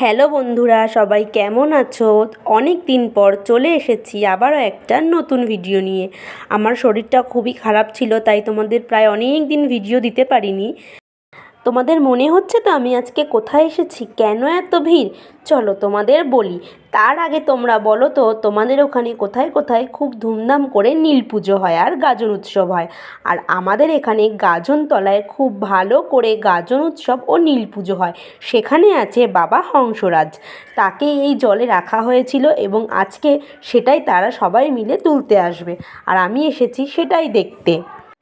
Hello বন্ধুরা, সবাই কেমন আছো? অনেক দিন পর চলে এসেছি আবারও একটা নতুন ভিডিও নিয়ে। আমার শরীরটা খুবই খারাপ ছিল, তাই তোমাদের প্রায় অনেক দিন ভিডিও দিতে পারিনি। তোমাদের মনে হচ্ছে তো আমি আজকে কোথায় এসেছি, কেন এত ভিড়? চলো তোমাদের বলি। তার আগে তোমরা বলো তো, তোমাদের ওখানে কোথায় কোথায় খুব ধুমধাম করে নীল পুজো হয় আর গাজন উৎসব হয়? আর আমাদের এখানে গাজনতলায় খুব ভালো করে গাজন উৎসব ও নীল পুজো হয়। সেখানে আছে বাবা হংসরাজ, তাকে এই জলে রাখা হয়েছিল এবং আজকে সেটাই তারা সবাই মিলে তুলতে আসবে, আর আমি এসেছি সেটাই দেখতে।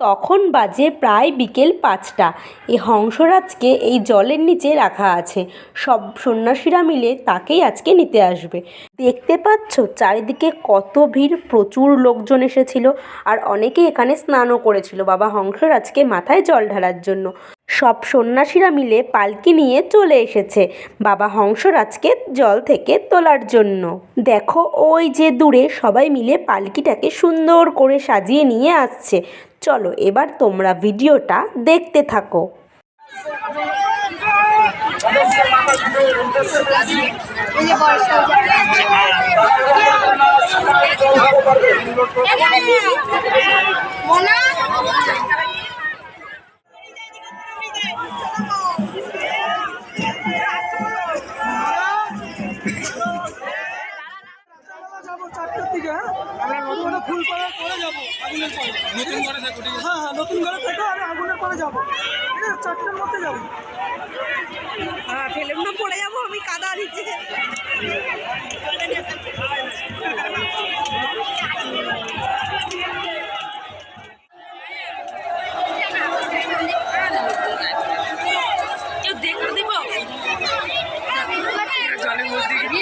তখন বাজে প্রায় বিকেল 5টা। এই হংসরাজকে এই জলের নিচে রাখা আছে, সব সন্ন্যাসীরা মিলে তাকেই আজকে নিতে আসবে। দেখতে পাচ্ছ চারিদিকে কত ভিড়, প্রচুর লোকজন এসেছিল, আর অনেকেই এখানে স্নানও করেছিল বাবা হংসরাজকে মাথায় জল ঢালার জন্য। সব সন্ন্যাসীরা মিলে পালকি নিয়ে চলে এসেছে বাবা হংসরাজকে জল থেকে তোলার জন্য। দেখো ওই যে দূরে সবাই মিলে পালকিটাকে সুন্দর করে সাজিয়ে নিয়ে আসছে। চলো এবার তোমরা ভিডিওটা দেখতে থাকো। ফুল করার পরে যাবো, আগুনের পরে। নতুন ঘরে থাকো, ঠিক আছে? হ্যাঁ হ্যাঁ, নতুন ঘরে থাকো, আমি আগুনের পরে যাবো, ঠিক আছে? 4টার মধ্যে যাবো। হ্যাঁ, ফেলে না পড়ে যাবো, আমি কাদা দিচ্ছি। কেউ দেখো দিব জলের মধ্যে দেখি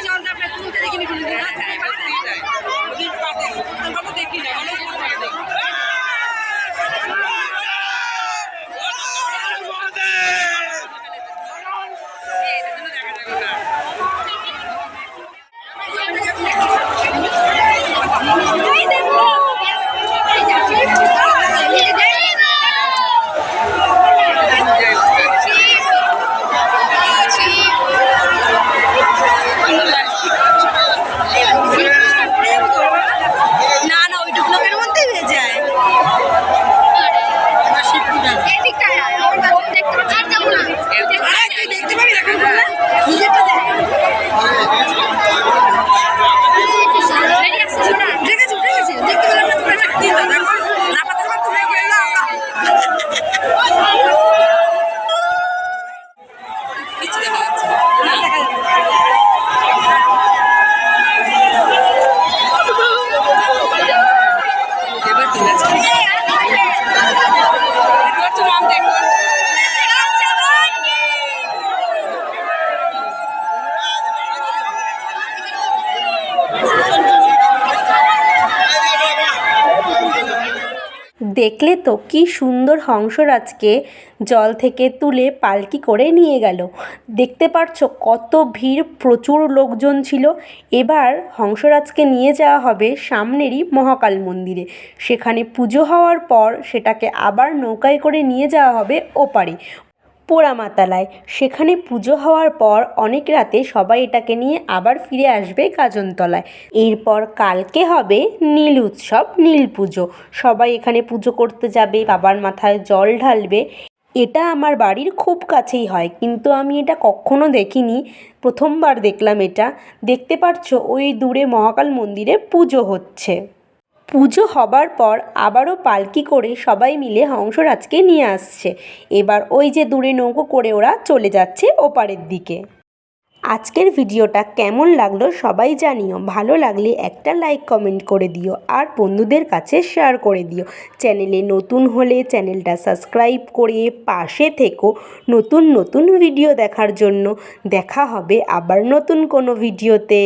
জলটা আপনার তুলতে দেখিনি দেখি না দেখলে তো কি সুন্দর হংসরাজকে জল থেকে তুলে পালকি করে নিয়ে গেল। দেখতে পারছো কত ভিড়, প্রচুর লোকজন ছিল। এবার হংসরাজকে নিয়ে যাওয়া হবে সামনেরই মহাকাল মন্দিরে। সেখানে পুজো হওয়ার পর সেটাকে আবার নৌকায় করে নিয়ে যাওয়া হবে ওপারে পোড়ামাতালায়। সেখানে পুজো হওয়ার পর অনেক রাতে সবাই এটাকে নিয়ে আবার ফিরে আসবে গাজনতলায়। এরপর কালকে হবে নীল উৎসব, নীল পুজো। সবাই এখানে পুজো করতে যাবে, বাবার মাথায় জল ঢালবে। এটা আমার বাড়ির খুব কাছেই হয়, কিন্তু আমি এটা কখনো দেখিনি, প্রথমবার দেখলাম এটা। দেখতে পারছো ওই দূরে মহাকাল মন্দিরে পুজো হচ্ছে। পুজো হবার পর আবারও পালকি করে সবাই মিলে হংসরাজকে নিয়ে আসছে। এবার ওই যে দূরে নৌকো করে ওরা চলে যাচ্ছে ওপারের দিকে। আজকের ভিডিওটা কেমন লাগলো সবাই জানিও। ভালো লাগলে একটা লাইক কমেন্ট করে দিও, আর বন্ধুদের কাছে শেয়ার করে দিও। চ্যানেলে নতুন হলে চ্যানেলটা সাবস্ক্রাইব করে পাশে থেকো নতুন নতুন ভিডিও দেখার জন্য। দেখা হবে আবার নতুন কোনো ভিডিওতে।